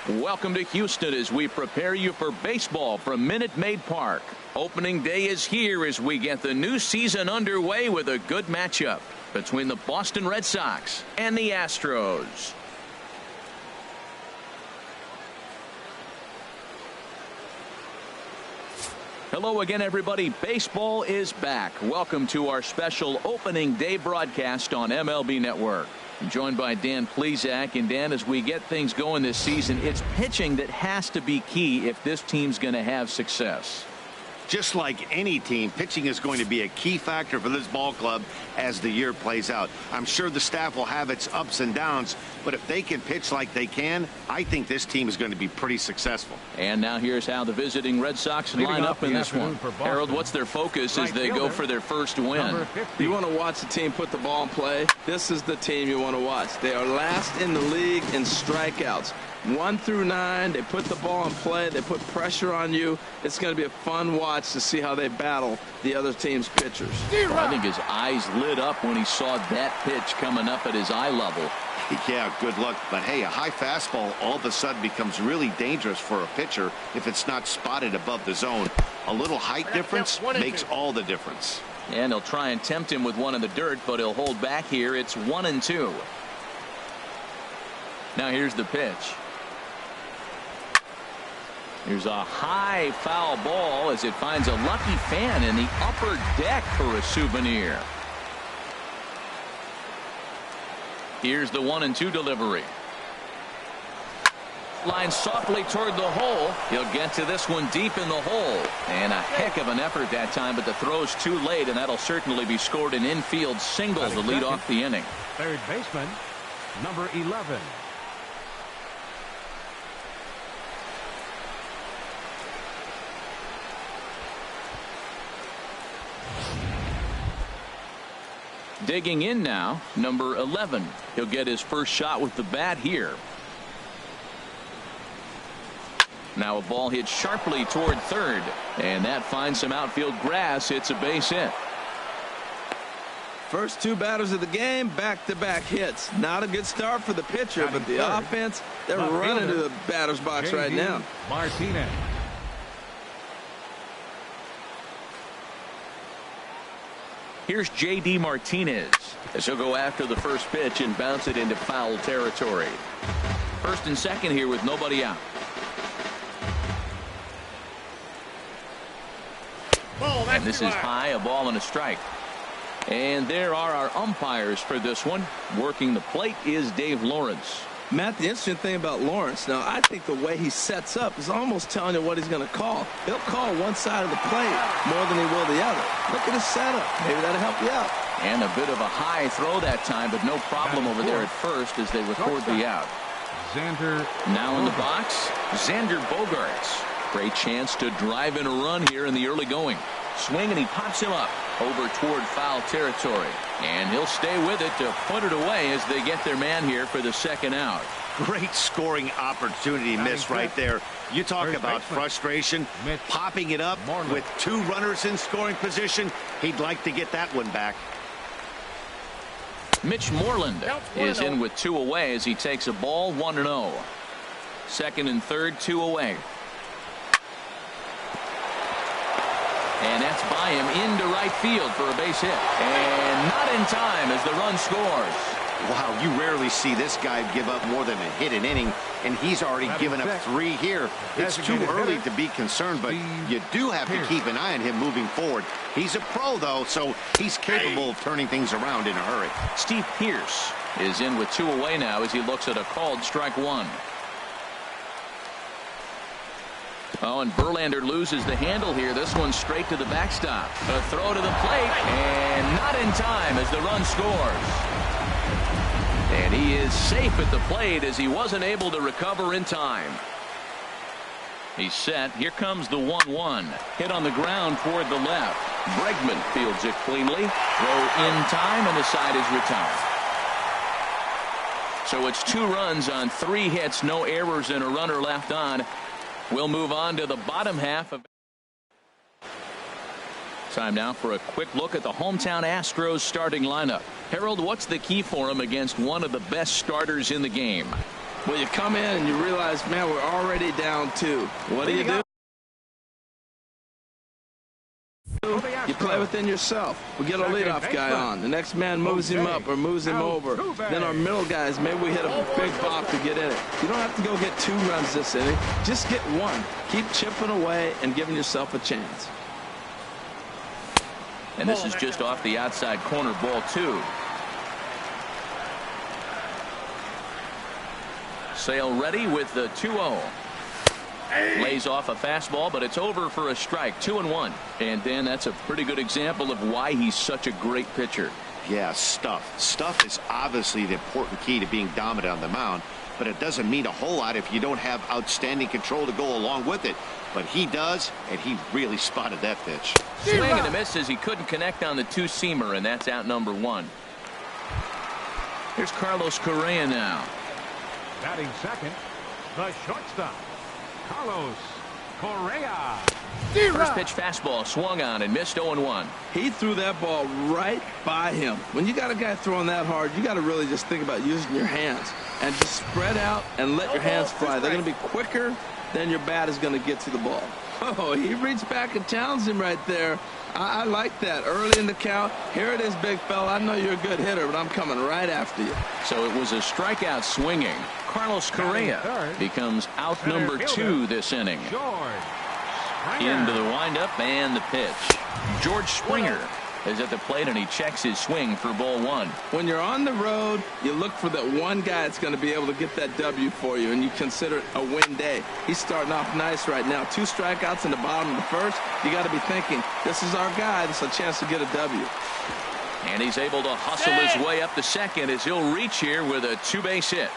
Welcome to Houston as we prepare you for baseball from Minute Maid Park. Opening day is here as we get the new season underway with a good matchup between the Boston Red Sox and the Astros. Hello again, everybody. Baseball is back. Welcome to our special opening day broadcast on MLB Network. I'm joined by Dan Plesac. And Dan, as we get things going this season, it's pitching that has to be key if this team's going to have success. Just like any team, pitching is going to be a key factor for this ball club as the year plays out. I'm sure the staff will have its ups and downs, but if they can pitch like they can, I think this team is going to be pretty successful. And now here's how the visiting Red Sox line up in this one. Harold, what's their focus as they go for their first win? You want to watch the team put the ball in play. This is the team you want to watch. They are last in the league in strikeouts. 1 through 9, they put the ball in play, they put pressure on you. It's going to be a fun watch to see how they battle the other team's pitchers. Well, I think his eyes lit up when he saw that pitch coming up at his eye level. Yeah, good luck. But hey, a high fastball all of a sudden becomes really dangerous for a pitcher if it's not spotted above the zone. A little height difference makes all the difference. And he'll try and tempt him with one in the dirt, but he'll hold back here. It's 1-2. Now here's the pitch. Here's a high foul ball as it finds a lucky fan in the upper deck for a souvenir. Here's the 1-2 delivery. Line softly toward the hole. He'll get to this one deep in the hole. And a heck of an effort that time, but the throw's too late, and that'll certainly be scored an infield single to lead off the inning. Third baseman, number 11. Digging in now, number 11. He'll get his first shot with the bat here. Now a ball hit sharply toward third, and that finds some outfield grass. It's a base hit. First two batters of the game, back-to-back hits. Not a good start for the pitcher, but the offense, they're running to the batter's box right now. Martinez. Here's J.D. Martinez as he'll go after the first pitch and bounce it into foul territory. First and second here with nobody out. And this is high, a ball and a strike. And there are our umpires for this one. Working the plate is Dave Lawrence. Matt, the interesting thing about Lawrence, now I think the way he sets up is almost telling you what he's going to call. He'll call one side of the plate more than he will the other. Look at his setup. Maybe that'll help you out. And a bit of a high throw that time, but no problem over there at first as they record the out. Now in the box, Xander Bogaerts. Great chance to drive in a run here in the early going. Swing, and he pops him up over toward foul territory. And he'll stay with it to put it away as they get their man here for the second out. Great scoring opportunity miss right there. You talk about frustration, popping it up with two runners in scoring position. He'd like to get that one back. Mitch Moreland is in with two away as he takes a ball 1-0. Second and third, two away. And that's by him into right field for a base hit. And not in time as the run scores. Wow, you rarely see this guy give up more than a hit an inning, and he's already given up 3 here. It's too early to be concerned, but you do have to keep an eye on him moving forward. He's a pro, though, so he's capable of turning things around in a hurry. Steve Pearce is in with two away now as he looks at a called strike one. Oh, and Verlander loses the handle here. This one straight to the backstop. A throw to the plate, and not in time as the run scores. And he is safe at the plate as he wasn't able to recover in time. He's set. Here comes the 1-1. Hit on the ground toward the left. Bregman fields it cleanly. Throw in time, and the side is retired. So it's 2 runs on 3 hits, no errors, and a runner left on. We'll move on to the bottom half of. Time now for a quick look at the hometown Astros starting lineup. Harold, what's the key for him against one of the best starters in the game? Well, you come in and you realize, man, we're already down 2. What do? You play within yourself. We get a leadoff guy on. The next man moves him up or moves him over. Then our middle guys, maybe we hit a big pop to get in it. You don't have to go get 2 runs this inning. Just get 1. Keep chipping away and giving yourself a chance. And this is just off the outside corner, ball 2. Sale ready with the 2-0. Lays off a fastball, but it's over for a strike. 2-1. And Dan, that's a pretty good example of why he's such a great pitcher. Yeah, stuff. Stuff is obviously the important key to being dominant on the mound, but it doesn't mean a whole lot if you don't have outstanding control to go along with it. But he does, and he really spotted that pitch. Swing and a miss as he couldn't connect on the 2-seamer, and that's out number 1. Here's Carlos Correa now. Batting second, the shortstop, Carlos Correa. First pitch fastball swung on and missed. 0-1. He threw that ball right by him. When you got a guy throwing that hard, you got to really just think about using your hands and just spread out and let your hands fly. They're going to be quicker than your bat is going to get to the ball. Oh, he reached back and challenged him right there. I like that. Early in the count. Here it is, big fella. I know you're a good hitter, but I'm coming right after you. So it was a strikeout swinging. Carlos Correa becomes out number 2 this inning. Into the windup and the pitch. George Springer is at the plate, and he checks his swing for ball 1. When you're on the road, you look for that one guy that's going to be able to get that W for you, and you consider it a win day. He's starting off nice right now. 2 strikeouts in the bottom of the first. You got to be thinking, this is our guy. This is a chance to get a W. And he's able to hustle his way up to second as he'll reach here with a 2-base hit.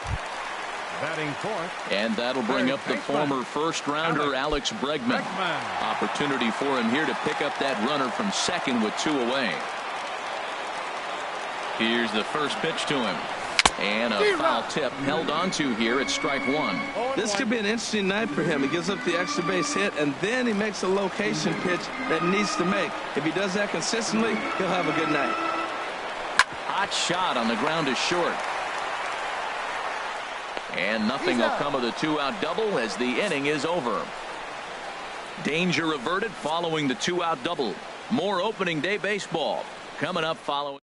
Batting fourth. And that'll bring up the former first-rounder Alex Bregman. Opportunity for him here to pick up that runner from second with 2 away. Here's the first pitch to him. And a foul tip held onto here at strike 1. This could be an interesting night for him. He gives up the extra base hit, and then he makes a location pitch that he needs to make. If he does that consistently, he'll have a good night. Hot shot on the ground to short. And nothing will come of the 2-out double as the inning is over. Danger averted following the 2-out double. More opening day baseball coming up following.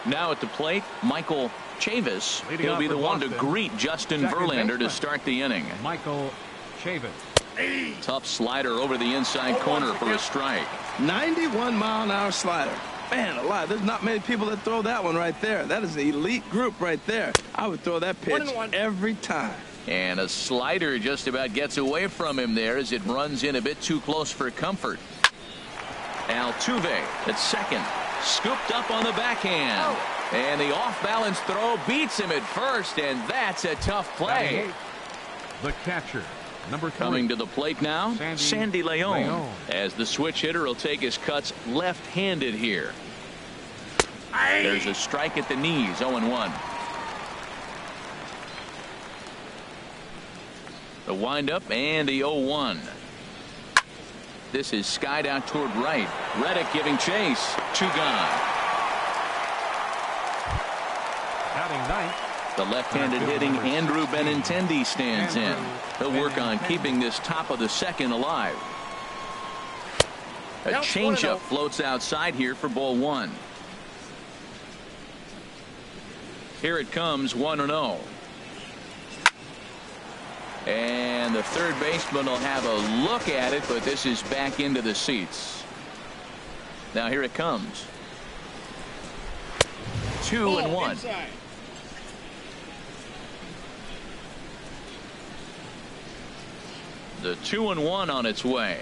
Now at the plate, Michael Chavis. He'll be the one to greet Justin Verlander to start the inning. Michael Chavis. Tough slider over the inside corner for a strike. 91-mile-an-hour slider. Man alive, there's not many people that throw that one right there. That is an elite group right there. I would throw that pitch every time. And a slider just about gets away from him there as it runs in a bit too close for comfort. Altuve at second. Scooped up on the backhand. And the off-balance throw beats him at first, and that's a tough play. The catcher, number 3. Coming to the plate now, Sandy Leon. As the switch hitter will take his cuts left-handed here. There's a strike at the knees, 0-1. The windup and the 0-1. This is skied out toward right. Reddick giving chase. 2 gone. Batting ninth. The left-handed hitting Andrew Benintendi stands in. He'll work on keeping this top of the second alive. A changeup floats outside here for ball 1. Here it comes, 1-0. And the third baseman will have a look at it, but this is back into the seats. Now here it comes. 2-1. Inside. The 2-1 on its way.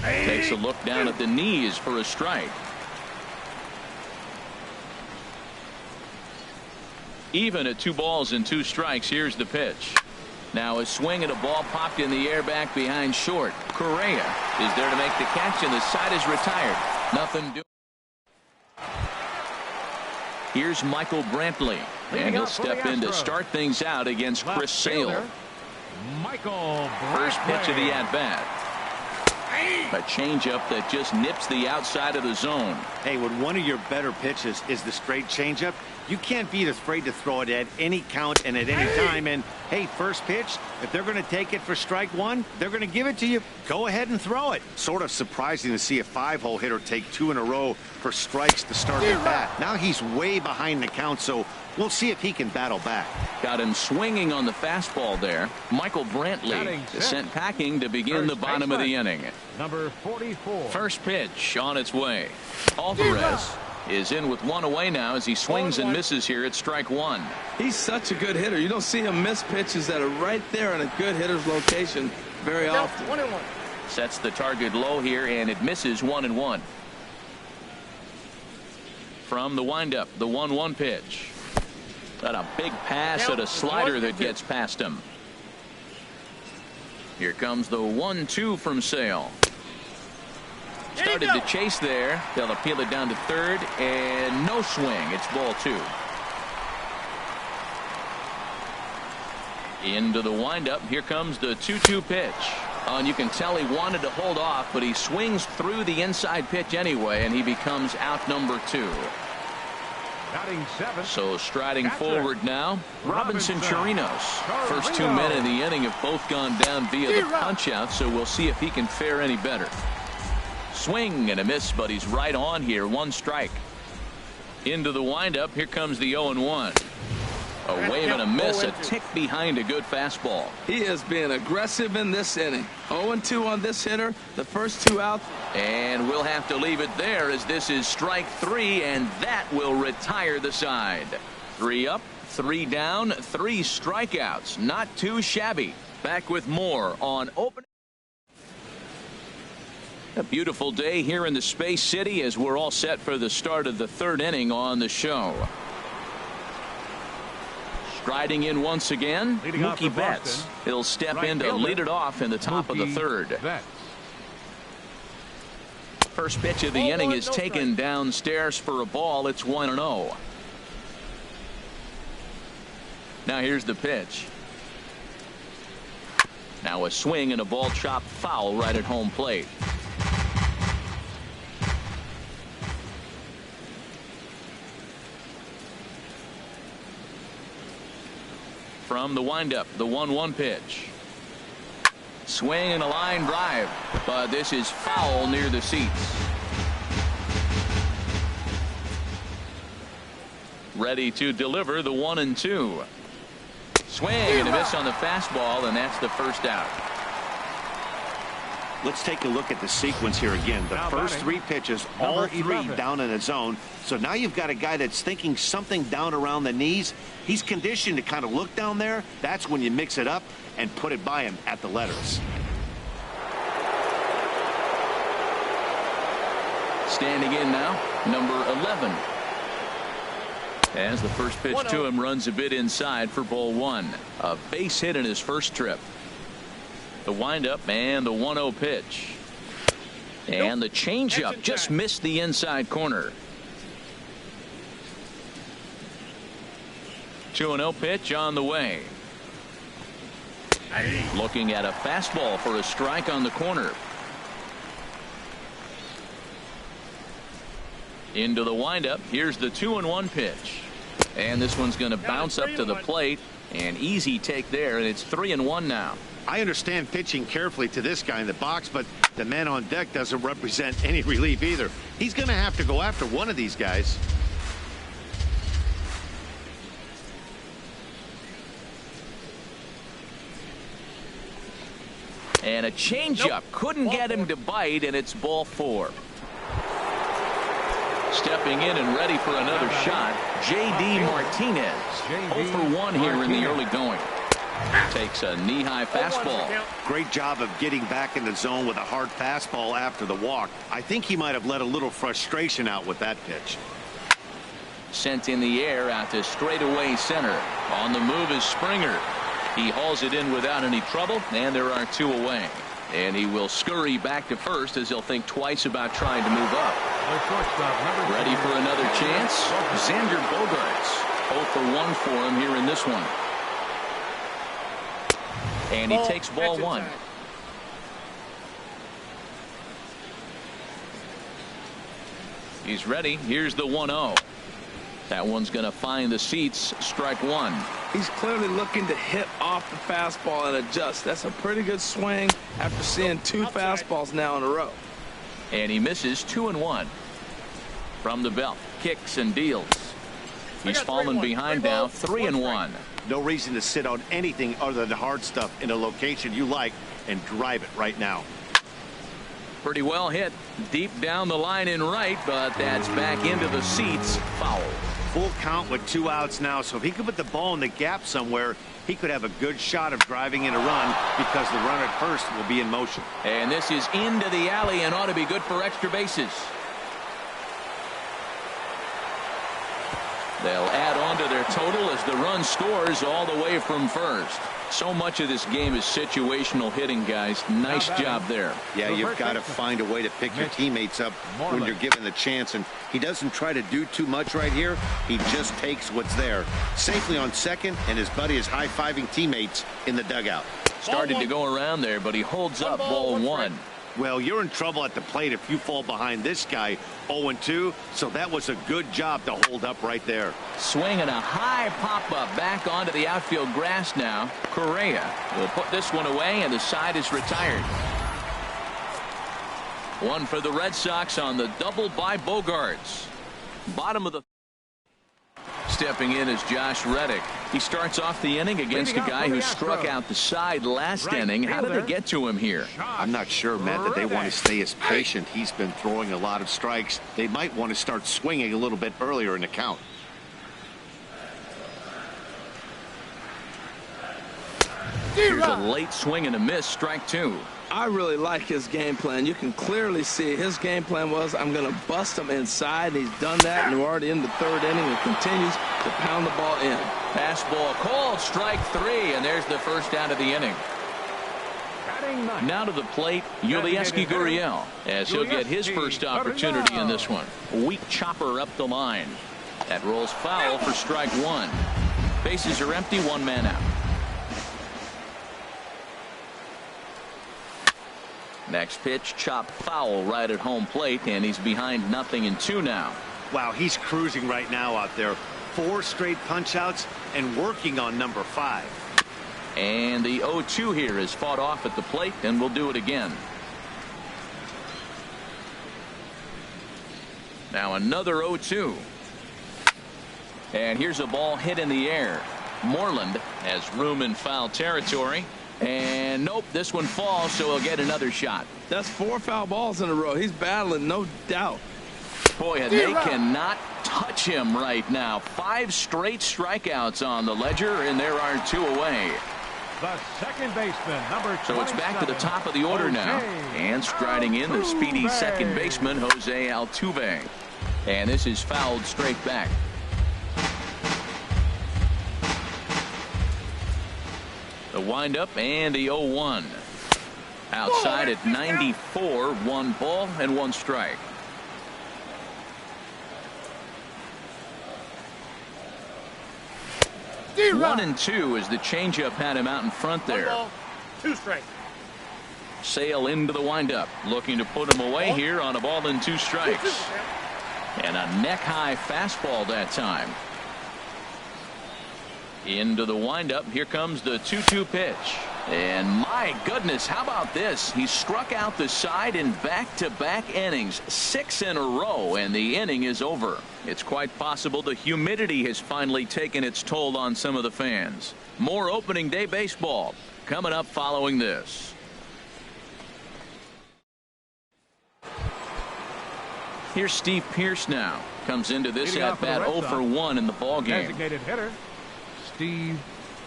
Takes a look down at the knees for a strike. Even at 2 balls and 2 strikes. Here's the pitch. Now a swing and a ball popped in the air back behind short. Correa is there to make the catch, and the side is retired. Nothing doing. Here's Michael Brantley, and he'll step in to start things out against Chris Sale. Michael First pitch of the at-bat. A changeup that just nips the outside of the zone. Hey, when one of your better pitches is the straight changeup, you can't be afraid to throw it at any count and at any time. And, hey, first pitch, if they're going to take it for strike one, they're going to give it to you. Go ahead and throw it. Sort of surprising to see a 5-hole hitter take 2 in a row for strikes to start at bat. Now he's way behind the count, so we'll see if he can battle back. Got him swinging on the fastball there. Michael Brantley is sent packing to begin the bottom of the inning. Number 44. First pitch on its way. Alvarez is in with one away now as he swings and misses here at strike one. He's such a good hitter. You don't see him miss pitches that are right there in a good hitter's location very often. 1-1. Sets the target low here, and it misses 1-1. From the windup, the 1-1 pitch. Got a big pass at a slider that gets past him. Here comes the 1-2 from Sale. Started to chase there. They'll appeal it down to third, and no swing. It's ball 2. Into the windup. Here comes the 2-2 pitch. And you can tell he wanted to hold off, but he swings through the inside pitch anyway, and he becomes out number 2. Batting 7. So striding forward now, Robinson Chirinos. First 2 men in the inning have both gone down via the punch-out, so we'll see if he can fare any better. Swing and a miss, but he's right on here. 1 strike. Into the windup. Here comes the 0-1. A wave and a miss, a tick behind a good fastball. He is being aggressive in this inning. 0-2 on this hitter. The first 2 out. And we'll have to leave it there as this is strike 3, and that will retire the side. 3 up, 3 down, 3 strikeouts. Not too shabby. Back with more on opening. A beautiful day here in the Space City as we're all set for the start of the 3rd inning on the show. Striding in once again, Mookie Betts. He'll step in to lead it off in the top of the 3rd. First pitch of the inning is taken downstairs for a ball. It's 1-0. Now here's the pitch. Now a swing and a ball chopped foul right at home plate. From the windup, the 1-1 pitch. Swing and a line drive, but this is foul near the seats. Ready to deliver the 1-2. Swing and a miss on the fastball, and that's the first out. Let's take a look at the sequence here again. The first 3 pitches, all 3 down in the zone. So now you've got a guy that's thinking something down around the knees. He's conditioned to kind of look down there. That's when you mix it up and put it by him at the letters. Standing in now, number 11. As the first pitch to him runs a bit inside for ball 1. A base hit in his first trip. The windup and the 1-0 pitch. And the changeup just missed the inside corner. 2-0 pitch on the way. Looking at a fastball for a strike on the corner. Into the windup. Here's the 2-1 pitch. And this one's going to bounce up to the plate. An easy take there, and it's 3-1 now. I understand pitching carefully to this guy in the box, but the man on deck doesn't represent any relief either. He's going to have to go after one of these guys. And a changeup couldn't get him to bite, and it's ball 4. Stepping in and ready for another shot, J.D. Martinez. 0 for 1 here in the early going. Takes a knee-high fastball. Great job of getting back in the zone with a hard fastball after the walk. I think he might have let a little frustration out with that pitch. Sent in the air out to straightaway center. On the move is Springer. He hauls it in without any trouble, and there are 2 away. And he will scurry back to first as he'll think twice about trying to move up. Ready for another chance? Xander Bogaerts. 0 for 1 for him here in this one. And he takes ball 1. He's ready. Here's the 1-0. That one's going to find the seats. Strike one. He's clearly looking to hit off the fastball and adjust. That's a pretty good swing after seeing two fastballs now in a row. And he misses 2-1. From the belt, kicks and deals. He's fallen behind now, 3-1. No reason to sit on anything other than hard stuff in a location you like and drive it right now. Pretty well hit. Deep down the line in right, but that's back into the seats. Foul. Full count with 2 outs now, so if he could put the ball in the gap somewhere, he could have a good shot of driving in a run because the runner at first will be in motion. And this is into the alley and ought to be good for extra bases. They'll add on to their total as the run scores all the way from first. So much of this game is situational hitting, guys. Nice job there. Yeah, you've got to find a way to pick your teammates up when you're given the chance, and he doesn't try to do too much right here. He just takes what's there. Safely on second, and his buddy is high-fiving teammates in the dugout. Started to go around there, but he holds up. Ball one. Well, you're in trouble at the plate if you fall behind this guy 0-2, so that was a good job to hold up right there. Swinging a high pop-up back onto the outfield grass now. Correa will put this one away, and the side is retired. One for the Red Sox on the double by Bogaerts. Bottom of the... Stepping in is Josh Reddick. He starts off the inning against a guy who struck out the side last inning. How did they get to him here? I'm not sure, Matt, that they want to stay as patient. He's been throwing a lot of strikes. They might want to start swinging a little bit earlier in the count. Here's a late swing and a miss. Strike two. I really like his game plan. You can clearly see his game plan was, I'm going to bust him inside. He's done that, and we're already in the third inning and continues to pound the ball in. Fastball called, strike three, and there's the first out of the inning. Now to the plate, Yulieski Gurriel, as he'll get his first opportunity in this one. Weak chopper up the line. That rolls foul for strike one. Bases are empty, one man out. Next pitch, chopped foul right at home plate, and he's behind 0-2 now. Wow, he's cruising right now out there. 4 straight punch-outs and working on number 5. And the 0-2 here is fought off at the plate, and we'll do it again. Now another 0-2. And here's a ball hit in the air. Moreland has room in foul territory. And nope, this one falls, so he'll get another shot. That's 4 foul balls in a row. He's battling, no doubt. Boy, and they cannot touch him right now. 5 straight strikeouts on the ledger, and there are 2 away. The second baseman, number 27. So it's back to the top of the order now. And striding in, the speedy second baseman, Jose Altuve. And this is fouled straight back. The windup and the 0-1. Outside at 94, 1 ball and 1 strike. One and 2 as the changeup had him out in front there. 1 ball, 2 strikes. Sale into the windup, looking to put him away here on a ball and 2 strikes. And a neck-high fastball that time. Into the windup. Here comes the 2-2 pitch. And my goodness, how about this? He struck out the side in back-to-back innings, 6 in a row, and the inning is over. It's quite possible the humidity has finally taken its toll on some of the fans. More opening day baseball coming up following this. Here's Steve Pearce now. Comes into this at-bat 0 for 1 in the ballgame. Designated hitter, Steve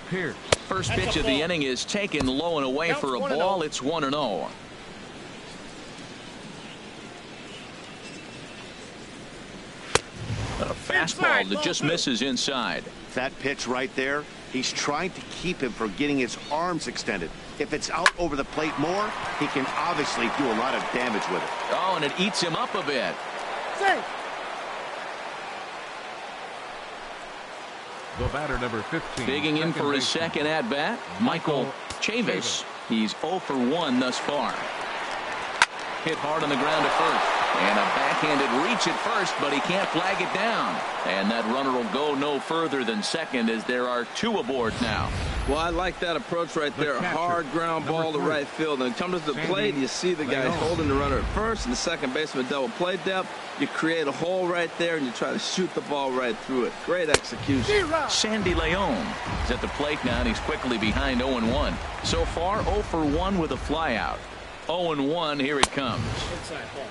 Pearce. First pitch of the inning is taken low and away for a ball. It's 1-0. A fastball that just misses inside. That pitch right there, he's trying to keep him from getting his arms extended. If it's out over the plate more, he can obviously do a lot of damage with it. Oh, and it eats him up a bit. The batter, number 15. Digging in for his second at-bat, Michael Chavis. He's 0 for 1 thus far. Hit hard on the ground at first. And a backhanded reach at first, but he can't flag it down. And that runner will go no further than second as there are 2 aboard now. Well, I like that approach right there. Hard ground ball to right field. And comes to the plate, and you see the guy holding the runner at first, and the second baseman double play depth. You create a hole right there, and you try to shoot the ball right through it. Great execution. Sandy Leon is at the plate now, and he's quickly behind 0-1. So far, 0 for 1 with a flyout. 0-1, here it comes.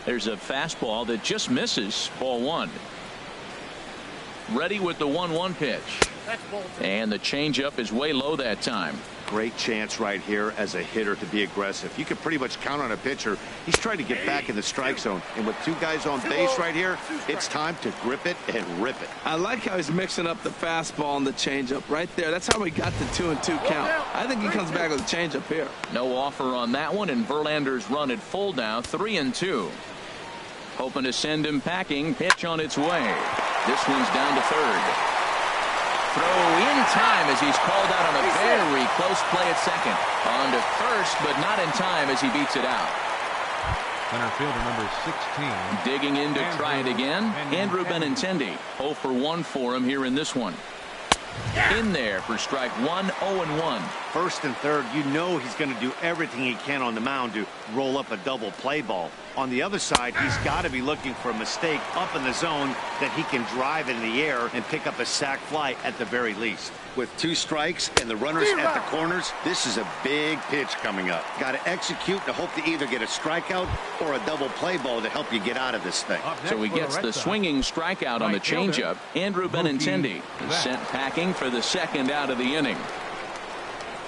There's a fastball that just misses, ball 1. Ready with the 1-1 pitch. And the changeup is way low that time. Great chance right here as a hitter to be aggressive. You can pretty much count on a pitcher. He's trying to get back in the strike zone. And with 2 guys on base right here, it's time to grip it and rip it. I like how he's mixing up the fastball and the changeup right there. That's how we got the 2-2 count. I think he comes back with a changeup here. No offer on that one, and Verlander's run at full now, 3-2. Hoping to send him packing. Pitch on its way. This one's down to third. Throw in time as he's called out on a very close play at second. On to first, but not in time as he beats it out. Center fielder number 16. Digging in to try it again. Andrew Benintendi. 0 for 1 for him here in this one. In there for strike 1, 0-1. First and third, you know he's going to do everything he can on the mound to roll up a double play ball. On the other side, he's got to be looking for a mistake up in the zone that he can drive in the air and pick up a sac fly at the very least. With 2 strikes and the runners at the corners, this is a big pitch coming up. Got to execute to hope to either get a strikeout or a double play ball to help you get out of this thing. So he gets the swinging strikeout on the changeup. Andrew Benintendi is sent packing for the second out of the inning.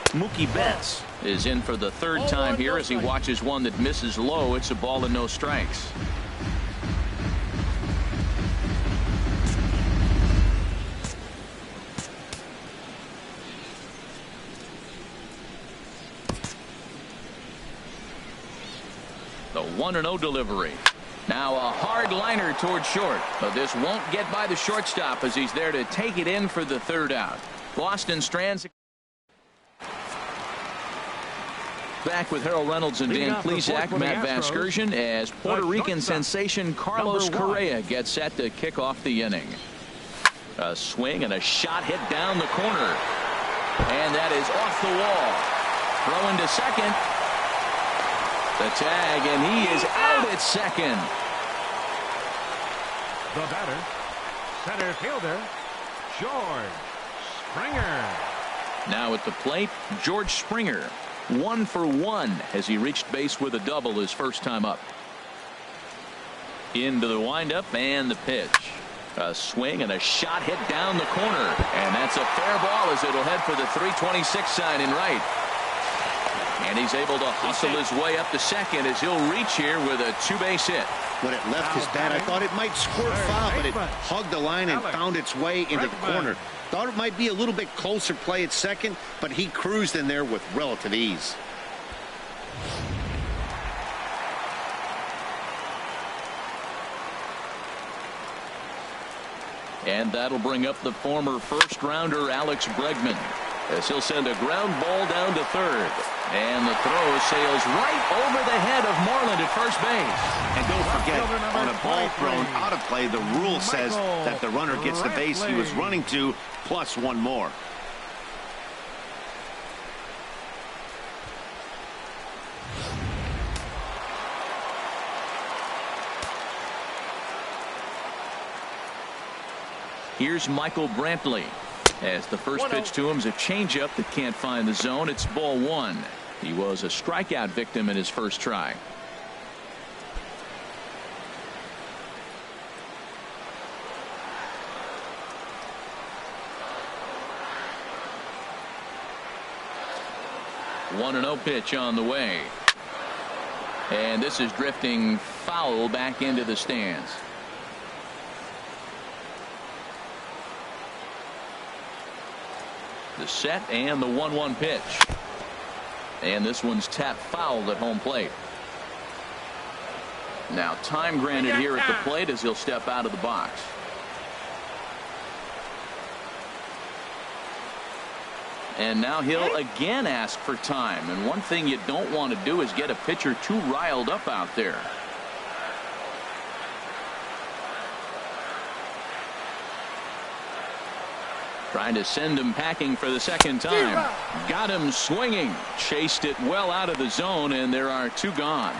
Mookie Betts is in for the 3rd time here as he watches one that misses low. It's a ball and no strikes. The 1-0 delivery. Now a hard liner toward short, but this won't get by the shortstop as he's there to take it in for the 3rd out. Boston Strands back with Harold Reynolds and Dan Plesac, Matt Vasgersian, as Puerto Rican sensation Carlos Correa gets set to kick off the inning. A swing and a shot hit down the corner. And that is off the wall. Throw into second. The tag, and he is out at second. The batter, center fielder, George Springer. Now at the plate, George Springer. 1 for 1 as he reached base with a double his first time up. Into the windup and the pitch. A swing and a shot hit down the corner. And that's a fair ball as it'll head for the 326 sign in right. And he's able to hustle his way up to second as he'll reach here with a 2-base hit. When it left his bat, I thought it might squirt foul, but it hugged the line and found its way into the corner. Thought it might be a little bit closer play at second, but he cruised in there with relative ease. And that'll bring up the former first-rounder Alex Bregman as he'll send a ground ball down to third. And the throw sails right over the head of Moreland at first base. And don't forget, on a ball thrown out of play, the rule says that the runner gets the base he was running to, plus 1 more. Here's Michael Brantley. As the first pitch to him is a changeup that can't find the zone. It's ball 1. He was a strikeout victim in his first try. One 1-0 pitch on the way. And this is drifting foul back into the stands. The set and the 1-1 pitch. And this one's tapped foul at home plate. Now time granted here at the plate as he'll step out of the box. And now he'll again ask for time. And one thing you don't want to do is get a pitcher too riled up out there. Trying to send him packing for the second time. Got him swinging. Chased it well out of the zone, and there are 2 gone.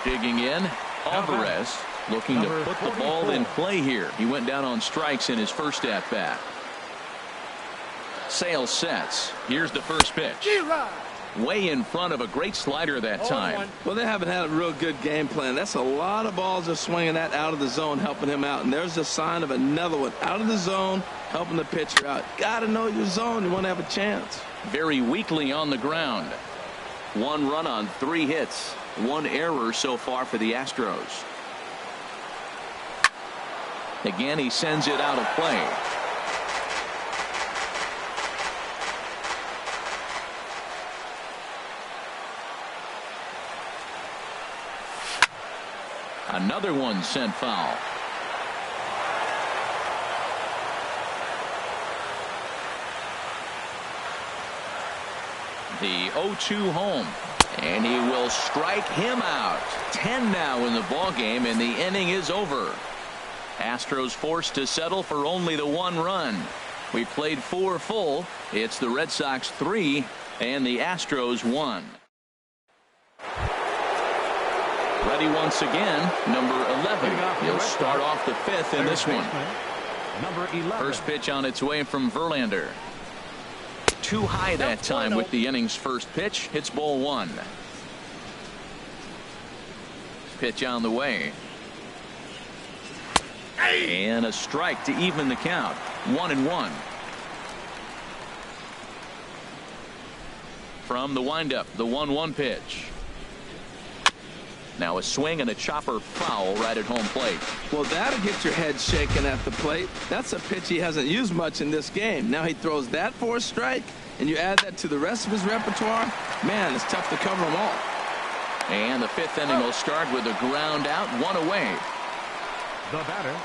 Digging in, Alvarez looking to put the ball in play here. He went down on strikes in his first at-bat. Sale sets. Here's the first pitch. Way in front of a great slider that time. Well, they haven't had a real good game plan. That's a lot of balls they're swinging at out of the zone, helping him out. And there's a sign of another one out of the zone, helping the pitcher out. Got to know your zone. You want to have a chance. Very weakly on the ground. 1 run on 3 hits. 1 error so far for the Astros. Again, he sends it out of play. Another one sent foul. The 0-2 home. And he will strike him out. 10 now in the ball game, and the inning is over. Astros forced to settle for only the 1 run. We played 4 full. It's the Red Sox 3 and the Astros 1. Ready once again, number 11. He'll start off the 5th in this one. Number 11. First pitch on its way from Verlander. Too high that time with the inning's first pitch. Hits ball 1. Pitch on the way. And a strike to even the count. 1-1. From the windup, the 1-1 pitch. Now a swing and a chopper foul right at home plate. Well, that'll get your head shaking at the plate. That's a pitch he hasn't used much in this game. Now he throws that for a strike, and you add that to the rest of his repertoire. Man, it's tough to cover them all. And the 5th inning will start with a ground out, 1 away. The batter,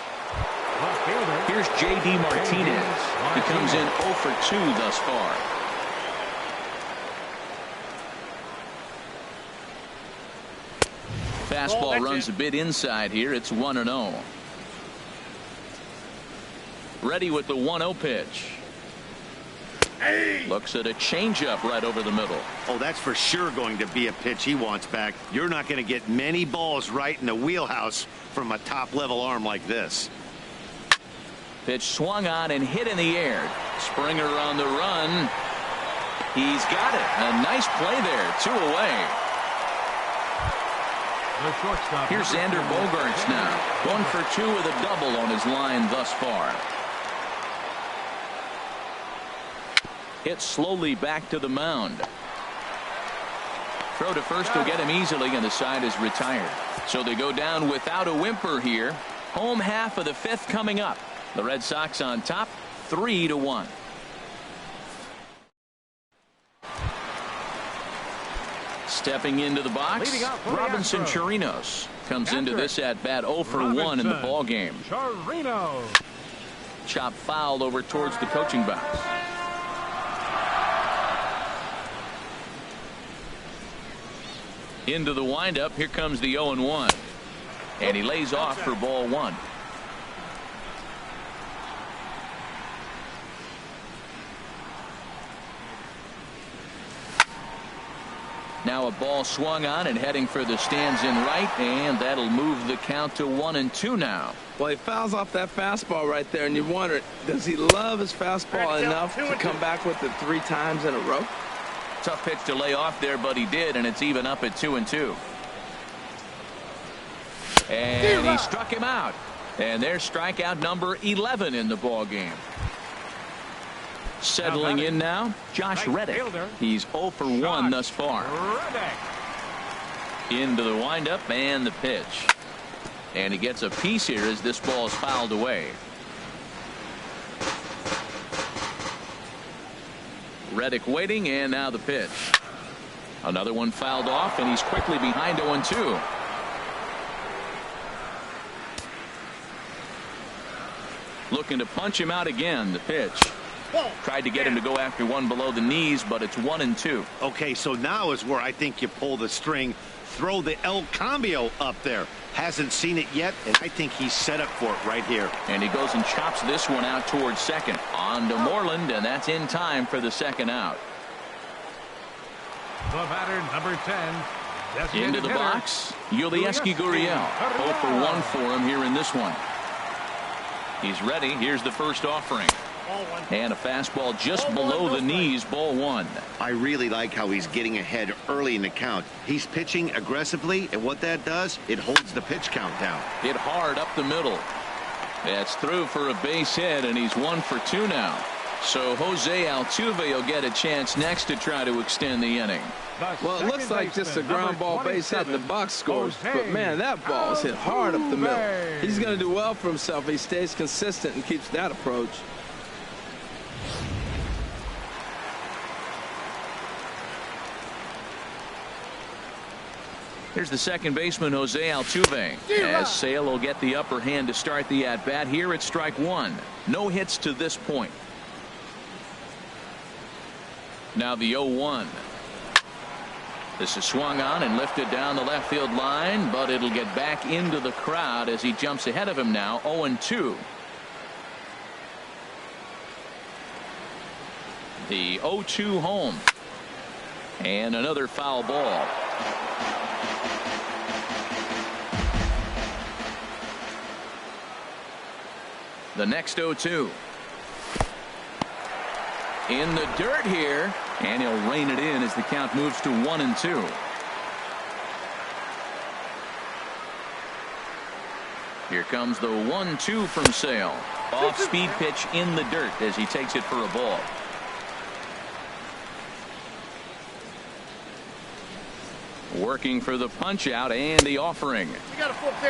left fielder. Here's J.D. Martinez. He comes in 0 for 2 thus far. Fastball runs a bit inside here. It's 1-0. Ready with the 1-0 pitch. Looks at a changeup right over the middle. Oh, that's for sure going to be a pitch he wants back. You're not going to get many balls right in the wheelhouse from a top-level arm like this. Pitch swung on and hit in the air. Springer on the run. He's got it. A nice play there. 2 away. Here's Xander Bogaerts now. 1 for 2 with a double on his line thus far. Hit slowly back to the mound. Throw to first will get him easily, and the side is retired. So they go down without a whimper here. Home half of the 5th coming up. The Red Sox on top, 3-1. Stepping into the box, Robinson Chirinos comes into this at bat 0 for 1 in the ball game. Chop fouled over towards the coaching box. Into the windup. Here comes the 0-1. And he lays off for ball 1. Now a ball swung on and heading for the stands in right, and that'll move the count to 1-2 now. Well, he fouls off that fastball right there, and you wonder, does he love his fastball enough to come back with it 3 times in a row? Tough pitch to lay off there, but he did, and it's even up at 2-2. And he struck him out. And there's strikeout number 11 in the ball game. Settling in now, Josh Reddick. He's 0 for 1 thus far. Into the windup and the pitch. And he gets a piece here as this ball is fouled away. Reddick waiting, and now the pitch. Another one fouled off, and he's quickly behind 0-2. Looking to punch him out again. The pitch. Tried to get him to go after one below the knees, but it's 1-2. Okay, so now is where I think you pull the string. Throw the El Cambio up there. Hasn't seen it yet, and I think he's set up for it right here. And he goes and chops this one out towards second. On to Moreland, and that's in time for the second out. The batter, number 10. Into the box, Yulieski Gurriel. 0 for 1 for him here in this one. He's ready. Here's the first offering. And a fastball just below the knees, ball 1. I really like how he's getting ahead early in the count. He's pitching aggressively, and what that does, it holds the pitch count down. Hit hard up the middle. That's through for a base hit, and he's 1 for 2 now. So Jose Altuve will get a chance next to try to extend the inning. Well, it looks like just a ground ball base hit in the box scores. But, man, that ball is hit hard up the middle. He's going to do well for himself if he stays consistent and keeps that approach. Here's the second baseman, Jose Altuve, as Sale will get the upper hand to start the at-bat. Here it's strike 1. No hits to this point. Now the 0-1. This is swung on and lifted down the left field line, but it'll get back into the crowd as he jumps ahead of him now. 0-2. The 0-2 home. And another foul ball. The next 0-2. In the dirt here, and he'll rein it in as the count moves to 1-2. Here comes the 1-2 from Sale. Off-speed pitch in the dirt as he takes it for a ball. Working for the punch out and the offering.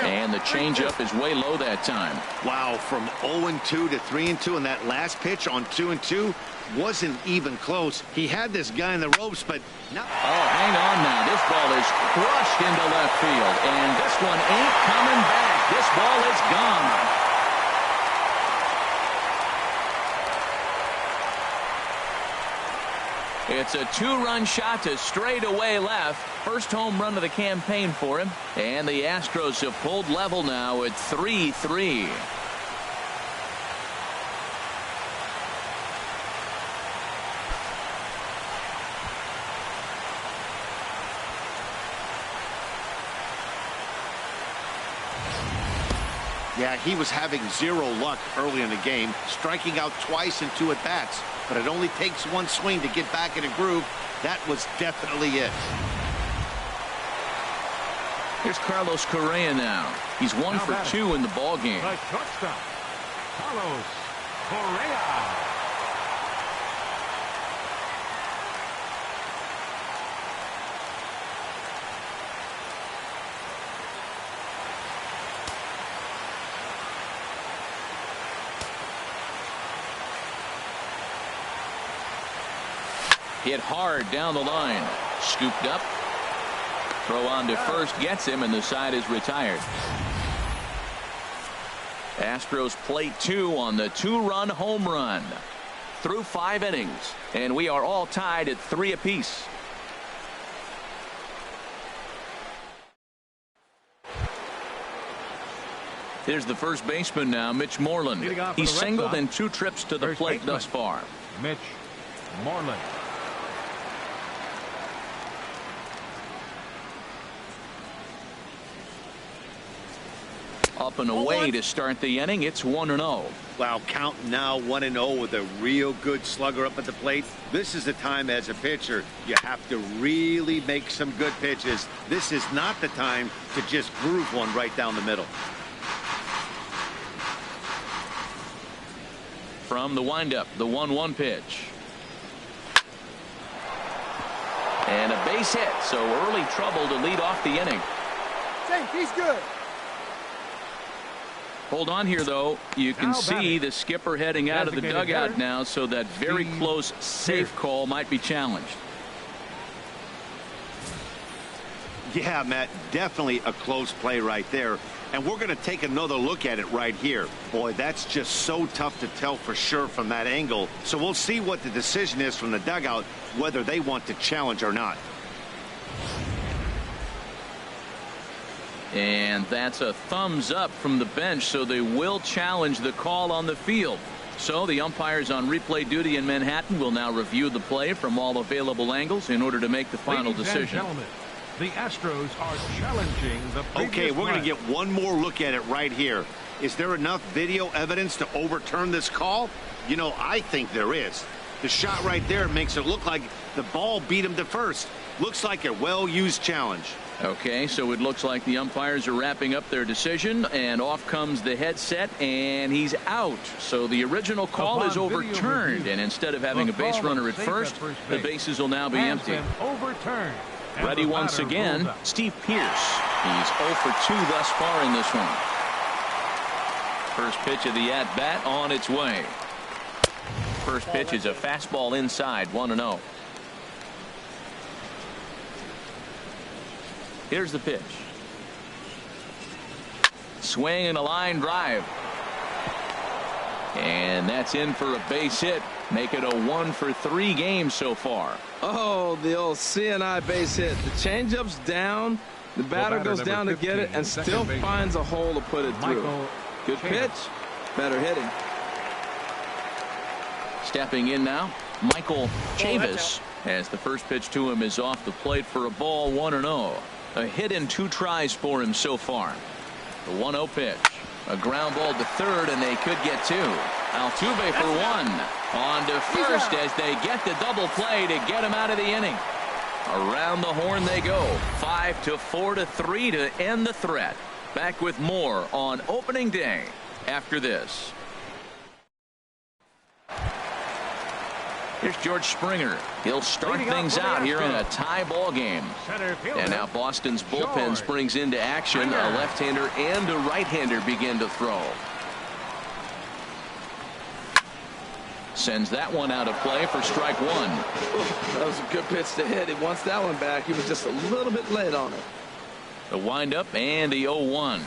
And the changeup is way low that time. Wow, from 0-2 to 3-2, and that last pitch on 2-2 wasn't even close. He had this guy in the ropes, but no. Oh, hang on now. This ball is crushed into left field, and this one ain't coming back. This ball is gone. It's a 2-run shot to straightaway left. First home run of the campaign for him. And the Astros have pulled level now at 3-3. Yeah, he was having zero luck early in the game, striking out twice in 2 at-bats. But it only takes one swing to get back in a groove. That was definitely it. Here's Carlos Correa now. He's 1 for 2 in the ball game. The shortstop, Carlos Correa. Hit hard down the line. Scooped up. Throw on to first gets him, and the side is retired. Astros play 2 on the 2-run home run. Through 5 innings, and we are all tied at 3 apiece. Here's the first baseman now, Mitch Moreland. He's singled in 2 trips to the plate thus far. Mitch Moreland. Up and away to start the inning. It's 1-0. Wow, count now 1-0 with a real good slugger up at the plate. This is the time as a pitcher you have to really make some good pitches. This is not the time to just groove one right down the middle. From the windup, the 1-1 pitch. And a base hit, so early trouble to lead off the inning. He's good. Hold on here, though. You can see the skipper heading out of the dugout now, so that very close safe call might be challenged. Yeah, Matt, definitely a close play right there. And we're going to take another look at it right here. Boy, that's just so tough to tell for sure from that angle. So we'll see what the decision is from the dugout, whether they want to challenge or not. And that's a thumbs up from the bench, so they will challenge the call on the field. So the umpires on replay duty in Manhattan will now review the play from all available angles in order to make the final decision. The Astros are challenging the previous Okay, we're going to play. get one more look at it right here. Is there enough video evidence to overturn this call? You know, I think there is. The shot right there makes it look like the ball beat him to first. Looks like a well-used challenge. Okay, so it looks like the umpires are wrapping up their decision, and off comes the headset, and he's out. So the original call is overturned, and instead of having a base runner at first, the bases will now be empty. Overturned. Ready once again, Steve Pearce. He's 0 for 2 thus far in this one. First pitch of the at-bat on its way. First pitch is a fastball inside, 1-0. Here's the pitch. Swing and a line drive. And that's in for a base hit. Make it a 1 for 3 game so far. Oh, the old CNI base hit. The changeup's down. The batter goes down to get it and still finds a hole to put it through. Good pitch. Better hitting. Stepping in now, Michael Chavis, as the first pitch to him is off the plate for a ball, 1-0. A hit in 2 tries for him so far. The 1-0 pitch. A ground ball to third, and they could get 2. Altuve for 1. On to first as they get the double play to get him out of the inning. Around the horn they go. 5-4-3 to end the threat. Back with more on opening day after this. Here's George Springer. He'll start things out here in a tie ball game. And now Boston's bullpen springs into action. A left-hander and a right-hander begin to throw. Sends that one out of play for strike 1. That was a good pitch to hit. He wants that one back. He was just a little bit late on it. The windup and the 0-1.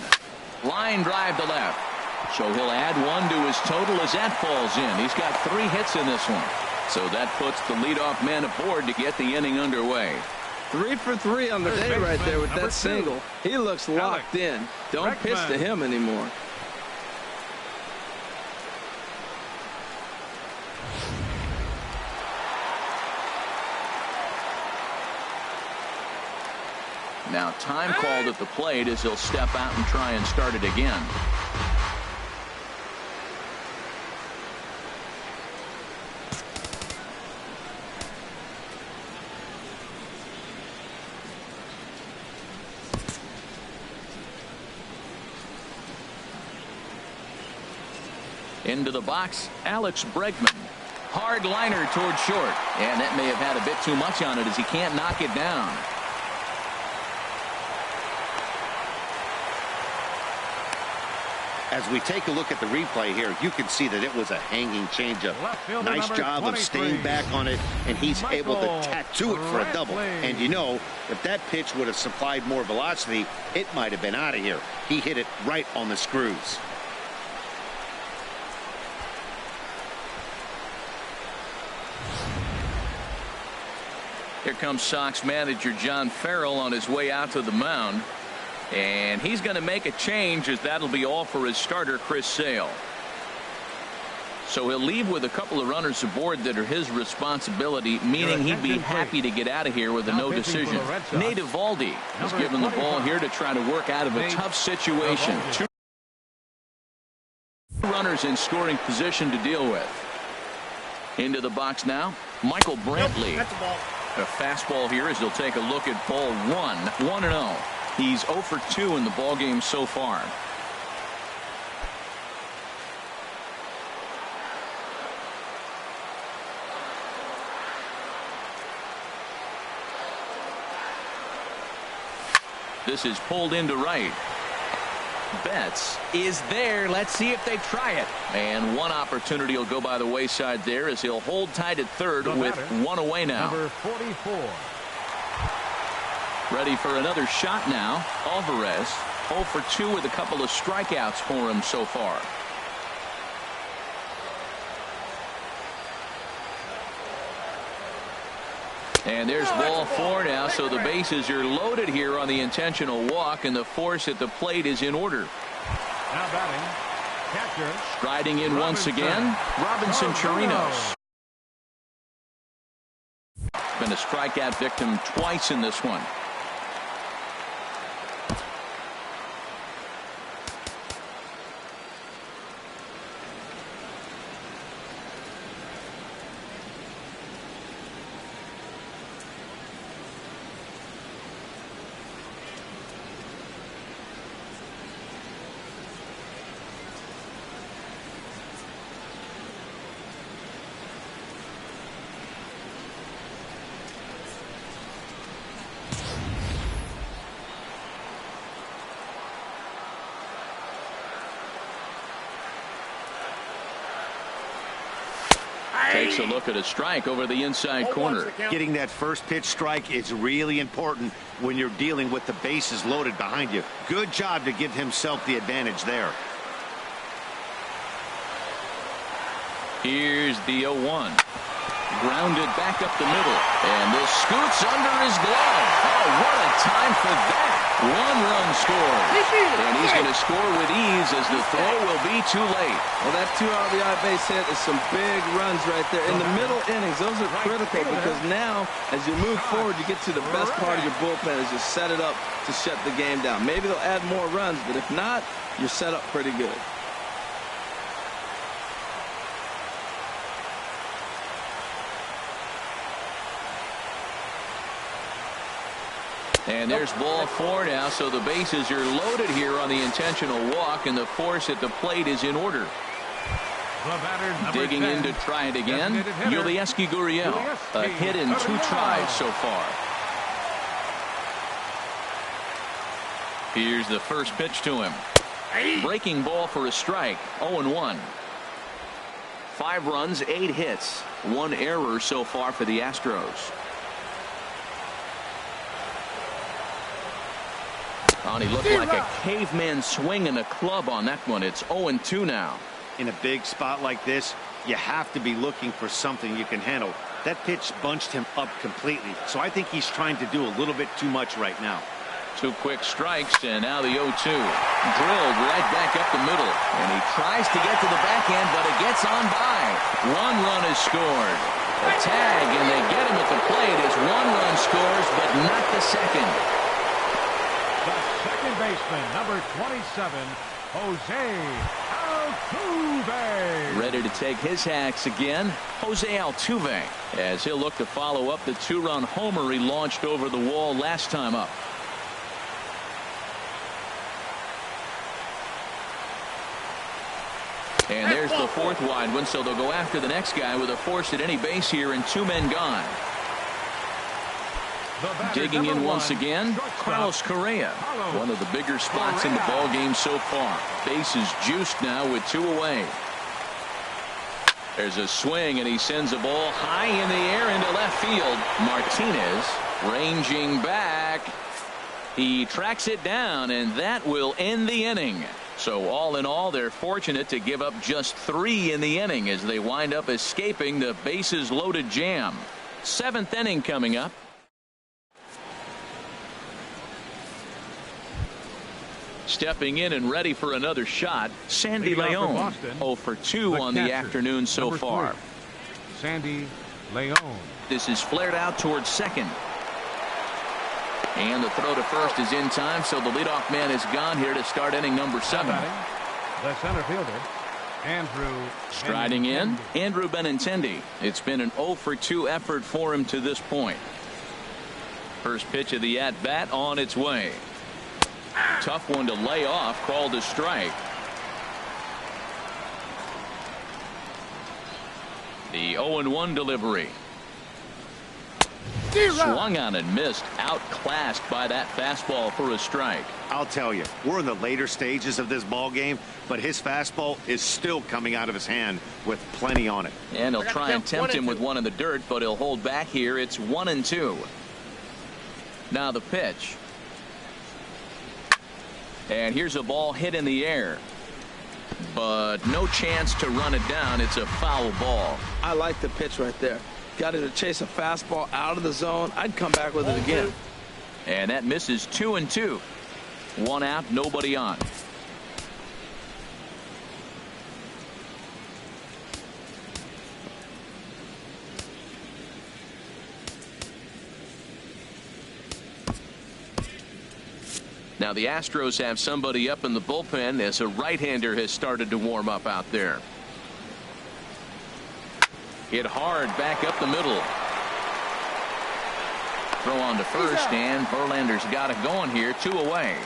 Line drive to left. So he'll add 1 to his total as that falls in. He's got 3 hits in this one. So that puts the leadoff man aboard to get the inning underway. 3 for 3 on the day right there with that single. He looks locked in. Don't pitch to him anymore. Now time called at the plate as he'll step out and try and start it again. Into the box, Alex Bregman. Hard liner toward short. And that may have had a bit too much on it as he can't knock it down. As we take a look at the replay here, you can see that it was a hanging changeup. Nice job of staying back on it, and he's able to tattoo it for a double. And you know, if that pitch would have supplied more velocity, it might have been out of here. He hit it right on the screws. Here comes Sox manager John Farrell on his way out to the mound. And he's going to make a change as that'll be all for his starter, Chris Sale. So he'll leave with a couple of runners aboard that are his responsibility, meaning he'd be happy to get out of here with a no decision. Nate Eovaldi is given the ball here to try to work out of a tough situation. 2 runners in scoring position to deal with. Into the box now, Michael Brantley. A fastball here as he'll take a look at ball 1. 1-0. He's 0 for 2 in the ballgame so far. This is pulled into right. Betts is there. Let's see if they try it. And one opportunity will go by the wayside there as he'll hold tight at third with 1 away now. Number 44. Ready for another shot now. Alvarez 0 for 2 with a couple of strikeouts for him so far. And there's ball 4 now, so the bases are loaded here on the intentional walk, and the force at the plate is in order. Now batting, catcher. Striding in once again, Robinson Chirinos. Been a strikeout victim twice in this one. Takes a look at a strike over the inside corner. Getting that first pitch strike is really important when you're dealing with the bases loaded behind you. Good job to give himself the advantage there. Here's the 0-1. Grounded back up the middle. And this scoots under his glove. Oh, what a time for that. 1 run scored. And he's going to score with ease as the throw will be too late. Well, that 2 RBI base hit is some big runs right there. In the middle innings, those are critical because now, as you move forward, you get to the best part of your bullpen as you set it up to shut the game down. Maybe they'll add more runs, but if not, you're set up pretty good. And there's ball 4 now, so the bases are loaded here on the intentional walk, and the force at the plate is in order. Digging in to try it again, Yulieski Gurriel. A hit in 2 tries so far. Here's the first pitch to him. Breaking ball for a strike, 0-1. 5 runs, 8 hits, 1 error so far for the Astros. And he looked like a caveman swinging a club on that one. It's 0-2 now. In a big spot like this, you have to be looking for something you can handle. That pitch bunched him up completely, so I think he's trying to do a little bit too much right now. 2 quick strikes, and now the 0-2. Drilled right back up the middle, and he tries to get to the backhand, but it gets on by. 1 run is scored. A tag, and they get him at the plate as 1 run scores, but not the second. The second baseman, number 27, Jose Altuve. Ready to take his hacks again, Jose Altuve, as he'll look to follow up the 2-run homer he launched over the wall last time up. And there's the 4th wide one, so they'll go after the next guy with a force at any base here and 2 men gone. Digging in once again, Carlos Correa. One of the bigger spots in the ball game so far. Bases juiced now with 2 away. There's a swing, and he sends a ball high in the air into left field. Martinez ranging back. He tracks it down, and that will end the inning. So all in all, they're fortunate to give up just 3 in the inning as they wind up escaping the bases loaded jam. 7th inning coming up. Stepping in and ready for another shot, Sandy Leon. 0 for 2 on the afternoon so far. Sandy Leon. This is flared out towards second. And the throw to first is in time, so the leadoff man is gone here to start inning number 7. The center fielder, Andrew. Striding in, Andrew Benintendi. It's been an 0 for 2 effort for him to this point. First pitch of the at-bat on its way. Tough one to lay off, called a strike. The 0-1 delivery. Swung on and missed, outclassed by that fastball for a strike. I'll tell you, we're in the later stages of this ball game, but his fastball is still coming out of his hand with plenty on it. And he'll try and tempt him with one in the dirt, but he'll hold back here. It's 1-2. Now the pitch. And here's a ball hit in the air, but no chance to run it down. It's a foul ball. I like the pitch right there. got him to chase a fastball out of the zone, I'd come back with it again. And that misses 2-2. 1 out, nobody on. Now the Astros have somebody up in the bullpen as a right-hander has started to warm up out there. Hit hard back up the middle. Throw on to first, and Verlander's got it going here. 2 away.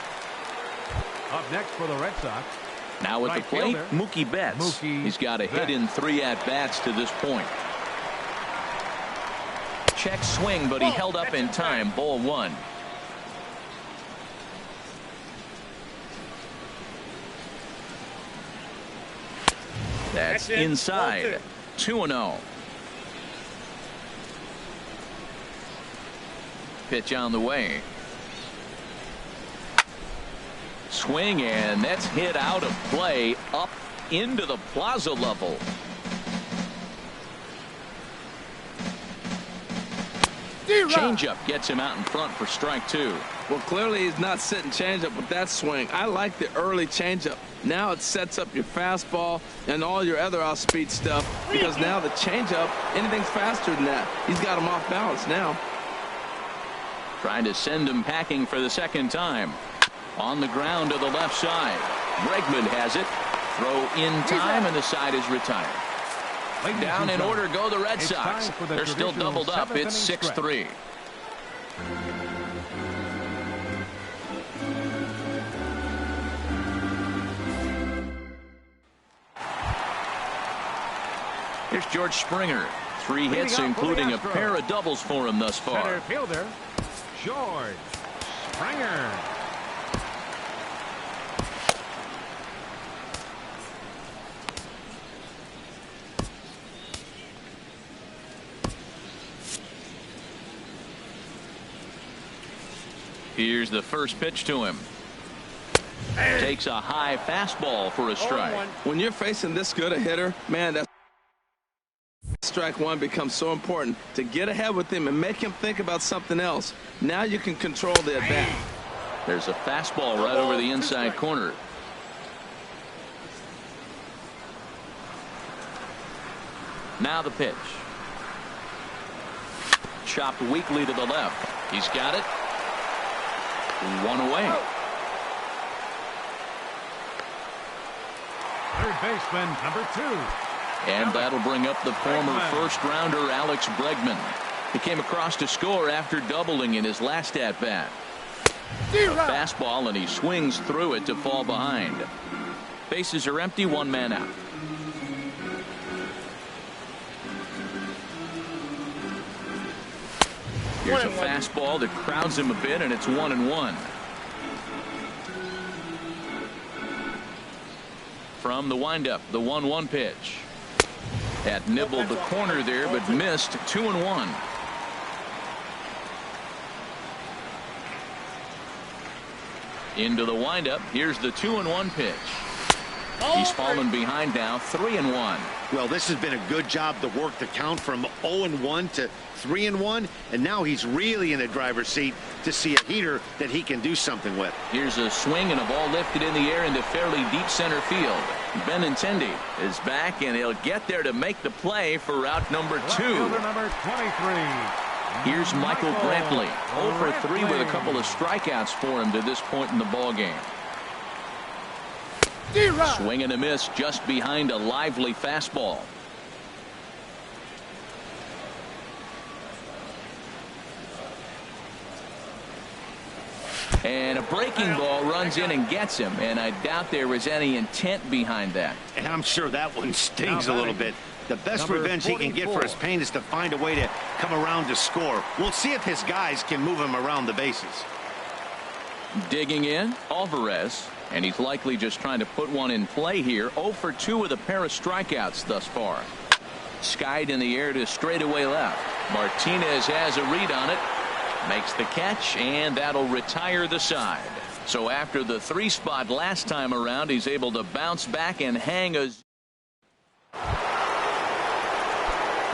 Up next for the Red Sox. Now with right the plate, fielder, Mookie Betts. He's got a hit in 3 at-bats to this point. Check swing, but he held up in time. Ball 1. That's inside. 2-0. Pitch on the way. Swing, and that's hit out of play up into the plaza level. Changeup gets him out in front for strike 2. Well, clearly he's not sitting changeup with that swing. I like the early changeup. Now it sets up your fastball and all your other off-speed stuff, because now the changeup, anything's faster than that. He's got him off balance now. Trying to send him packing for the second time. On the ground to the left side. Bregman has it. Throw in time, and the side is retired. Down in order go the Red Sox. They're still doubled up. It's 6-3. Here's George Springer. 3 hits, including a pair of doubles for him thus far. Center fielder, George Springer. Here's the first pitch to him. Takes a high fastball for a strike. When you're facing this good a hitter, man, that strike 1 becomes so important to get ahead with him and make him think about something else. Now you can control the at bat. There's a fastball right over the inside corner. Now the pitch. Chopped weakly to the left. He's got it. 1 away. Third baseman, number 2. And that'll bring up the former first-rounder Alex Bregman. He came across to score after doubling in his last at-bat. A fastball, and he swings through it to fall behind. Bases are empty, 1 man out. Here's a fastball that crowds him a bit, and it's 1-1. From the windup, the 1-1 pitch. That nibbled the corner there, but missed. 2-1. Into the windup. Here's the 2-1 pitch. He's fallen behind now. 3-1. Well, this has been a good job to work the count from 0-1 to 3-1, and now he's really in the driver's seat to see a heater that he can do something with. Here's a swing and a ball lifted in the air into fairly deep center field. Benintendi is back, and he'll get there to make the play for route number 2. Number 23. Here's Michael Brantley. 0 for 3 with a couple of strikeouts for him to this point in the ball game. Swing and a miss just behind a lively fastball. And a breaking ball runs in and gets him, and I doubt there was any intent behind that. And I'm sure that one stings a little bit. The best revenge he can get for his pain is to find a way to come around to score. We'll see if his guys can move him around the bases. Digging in, Alvarez, and he's likely just trying to put one in play here. 0 for 2 with a pair of strikeouts thus far. Skied in the air to straightaway left. Martinez has a read on it. Makes the catch, and that'll retire the side. So after the 3 spot last time around, he's able to bounce back and hang a...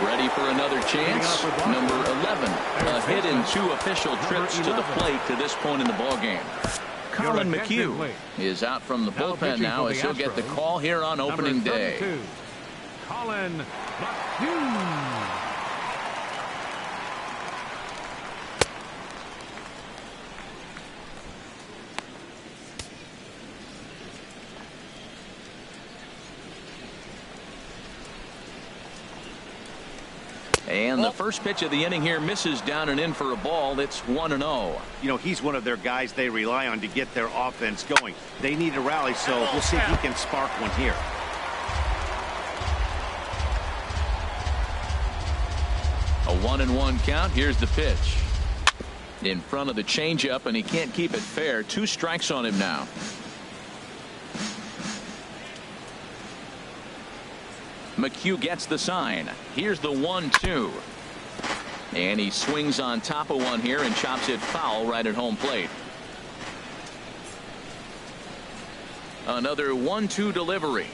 Ready for another chance. Number 11, a hit in 2 official trips to the plate to this point in the ballgame. Colin McHugh is out from the bullpen now as he'll get the call here on opening day. Colin McHugh. And the first pitch of the inning here misses down and in for a ball. It's 1-0. You know, he's one of their guys they rely on to get their offense going. They need a rally, so we'll see if he can spark one here. A 1-1 count. Here's the pitch. In front of the changeup, and he can't keep it fair. 2 strikes on him now. McHugh gets the sign. Here's the 1-2. And he swings on top of one here and chops it foul right at home plate. Another 1-2 delivery.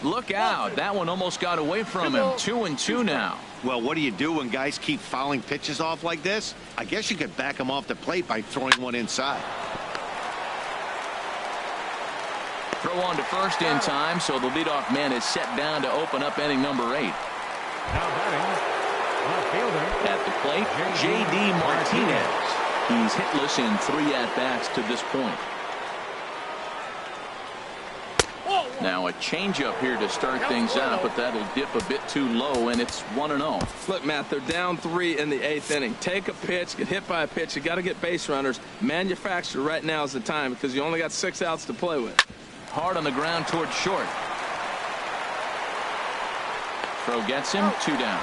Look out. That one almost got away from him. 2-2 now. Well, what do you do when guys keep fouling pitches off like this? I guess you could back them off the plate by throwing one inside. Throw on to first in time, so the leadoff man is set down to open up inning number 8. Now batting, at the plate, J.D. Martinez. He's hitless in 3 at-bats to this point. Now a changeup here to start things out, but that'll dip a bit too low, and it's 1-0. Look, Matt, they're down 3 in the 8th inning. Take a pitch, get hit by a pitch. You got to get base runners. Manufacture right now is the time because you only got 6 outs to play with. Hard on the ground towards short. Throw gets him. 2 down.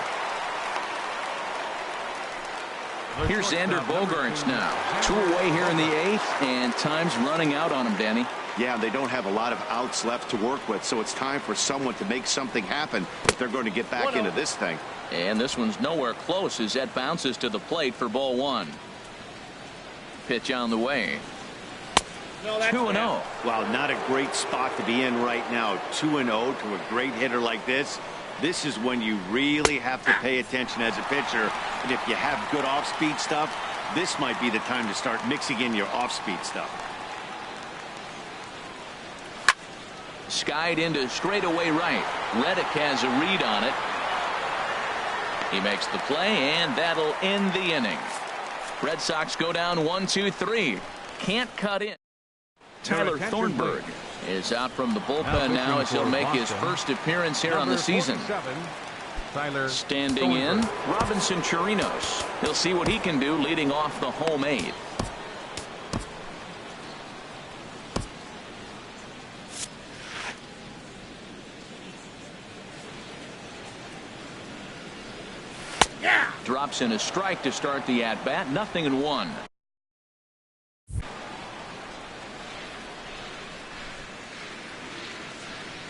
Here's Xander Bogaerts now. 2 away here in the 8th, and time's running out on him, Danny. Yeah, they don't have a lot of outs left to work with, so it's time for someone to make something happen if they're going to get back into this thing. And this one's nowhere close as that bounces to the plate for ball 1. Pitch on the way. 2-0. Wow, not a great spot to be in right now. 2-0 to a great hitter like this. This is when you really have to pay attention as a pitcher. And if you have good off-speed stuff, this might be the time to start mixing in your off-speed stuff. Skied into straightaway right. Reddick has a read on it. He makes the play, and that'll end the inning. Red Sox go down 1-2-3. Can't cut in. Tyler Thornburg is out from the bullpen now as he'll make his first appearance here on the season. Standing in, Robinson Chirinos. He'll see what he can do leading off the home 8. Drops in a strike to start the at-bat. 0-1.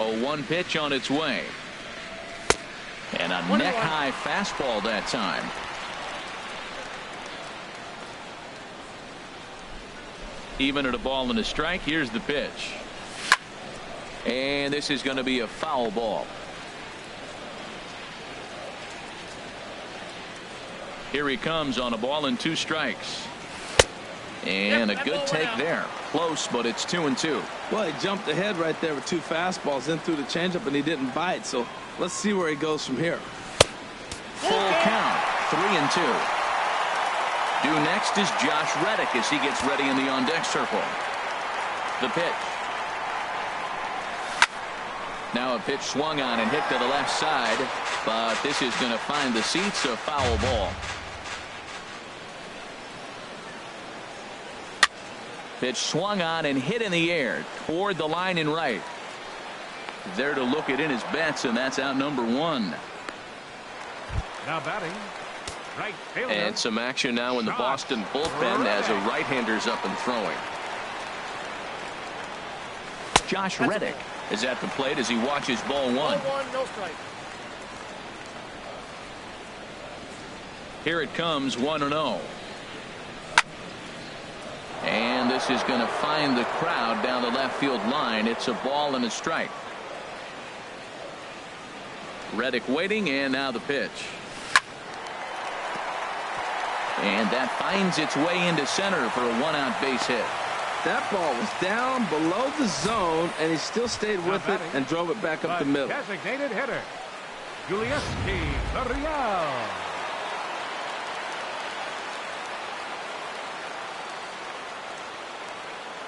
A 1 pitch on its way. And a neck-high fastball that time. Even at a ball and a strike, here's the pitch. And this is going to be a foul ball. Here he comes on a ball and 2 strikes. And a good take there. Close, but it's 2-2. Well, he jumped ahead right there with 2 fastballs in through the changeup, and he didn't bite. So let's see where he goes from here. Full count. 3-2. Due next is Josh Reddick as he gets ready in the on-deck circle. The pitch. Now a pitch swung on and hit to the left side, but this is going to find the seats. A foul ball. Pitch swung on and hit in the air toward the line in right. There to look it in his bets, and that's out number 1. Now batting, right fielder. And some action now in the Boston bullpen as a right-hander's up and throwing. Josh Reddick is at the plate as he watches ball 1. Ball 1, no strike. Here it comes, 1-0. And this is going to find the crowd down the left field line. It's a ball and a strike. Reddick waiting, and now the pitch. And that finds its way into center for a one-out base hit. That ball was down below the zone, and he still stayed with it and drove it back up the middle. Designated hitter, Gurriel.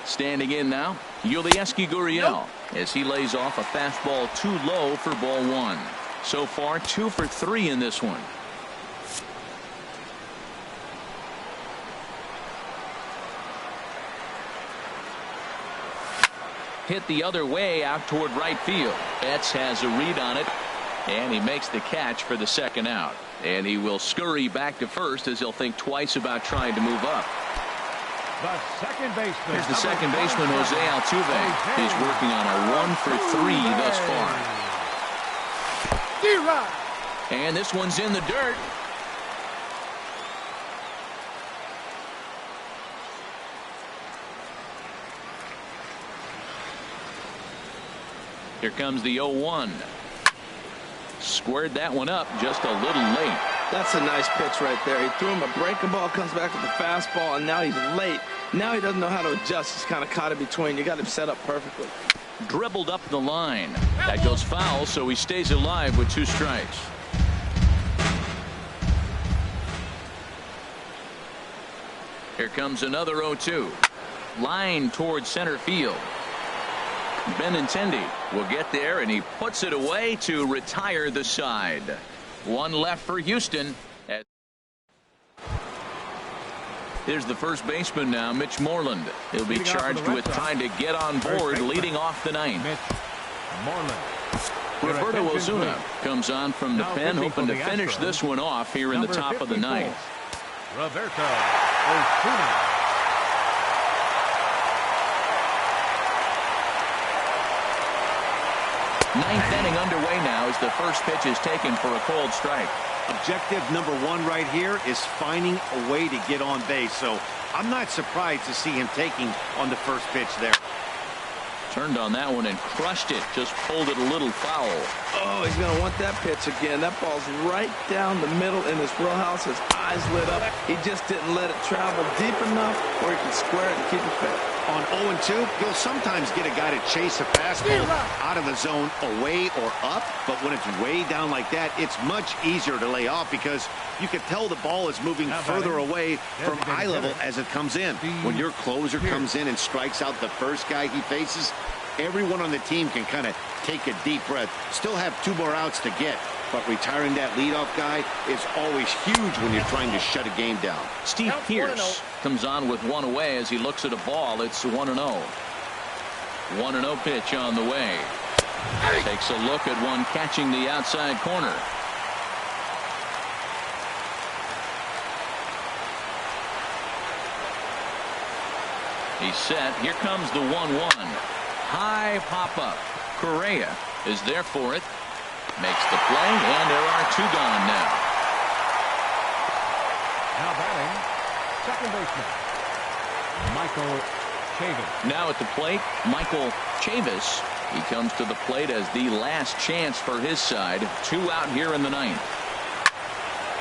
Standing in now, Gurriel, as he lays off a fastball too low for ball one. So far, 2 for 3 in this one. Hit the other way out toward right field. Betts has a read on it, and he makes the catch for the second out. And he will scurry back to first as he'll think twice about trying to move up. The second baseman. Here's the second baseman, Jose Altuve. He's working on a 1 for 3 thus far. And this one's in the dirt. Here comes the 0-1. Squared that one up just a little late. That's a nice pitch right there. He threw him a breaking ball, comes back with the fastball, and now he's late. Now he doesn't know how to adjust. He's kind of caught in between. You got him set up perfectly. Dribbled up the line. That goes foul, so he stays alive with 2 strikes. Here comes another 0-2. Line towards center field. Benintendi will get there, and he puts it away to retire the side. One left for Houston. Here's the first baseman now, Mitch Moreland. He'll be charged with trying to get on board leading off the 9th. Roberto Ozuna comes on from the pen, hoping to finish this one off here in the top of the 9th. Roberto Ozuna. Ninth inning underway now as the first pitch is taken for a cold strike. Objective number 1 right here is finding a way to get on base. So I'm not surprised to see him taking on the first pitch there. Turned on that one and crushed it. Just pulled it a little foul. Oh, he's going to want that pitch again. That ball's right down the middle in his wheelhouse. His eyes lit up. He just didn't let it travel deep enough where he can square it and keep it fair. On 0-2, you'll sometimes get a guy to chase a fastball out of the zone away or up, but when it's way down like that, it's much easier to lay off because you can tell the ball is moving further away from eye level as it comes in. When your closer comes in and strikes out the first guy he faces, everyone on the team can kind of take a deep breath. Still have 2 more outs to get, but retiring that leadoff guy is always huge when you're trying to shut a game down. Steve Pearce comes on with 1 away as he looks at a ball. It's 1-0. 1-0 pitch on the way. Takes a look at one catching the outside corner. He's set. Here comes the 1-1. High pop-up. Correa is there for it. Makes the play, and there are 2 gone now. Now batting, second baseman, Michael Chavis. Now at the plate, Michael Chavis. He comes to the plate as the last chance for his side. 2 out here in the 9th.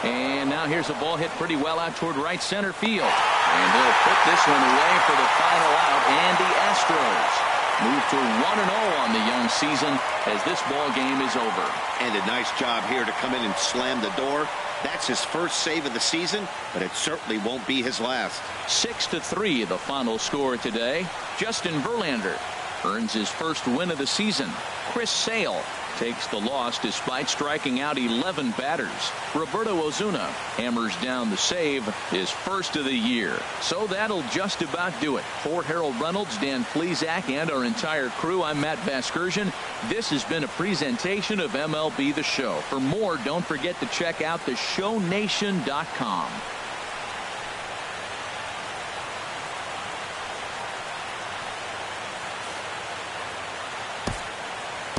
And now here's a ball hit pretty well out toward right center field. And they'll put this one away for the final out. And the Astros move to 1-0 on the young season as this ball game is over. And a nice job here to come in and slam the door. That's his first save of the season, but it certainly won't be his last. 6-3 the final score today. Justin Verlander earns his first win of the season. Chris Sale takes the loss despite striking out 11 batters. Roberto Ozuna hammers down the save, his first of the year. So that'll just about do it. For Harold Reynolds, Dan Plesac, and our entire crew, I'm Matt Vasgersian. This has been a presentation of MLB The Show. For more, don't forget to check out theshownation.com.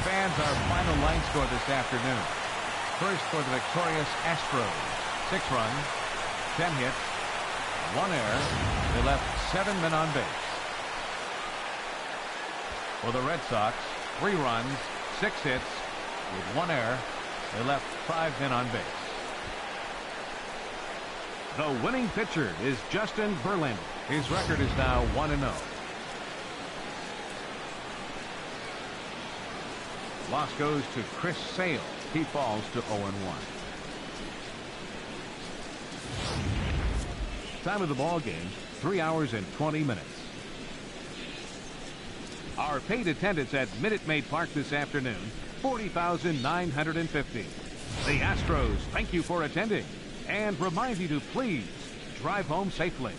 Fans, our final line score this afternoon. First for the victorious Astros. 6 runs, 10 hits, 1 error. They left 7 men on base. For the Red Sox, 3 runs, 6 hits, with 1 error. They left 5 men on base. The winning pitcher is Justin Verlander. His record is now 1-0. Loss goes to Chris Sale. He falls to 0-1. Time of the ball game, 3 hours and 20 minutes. Our paid attendance at Minute Maid Park this afternoon, 40,950. The Astros thank you for attending and remind you to please drive home safely.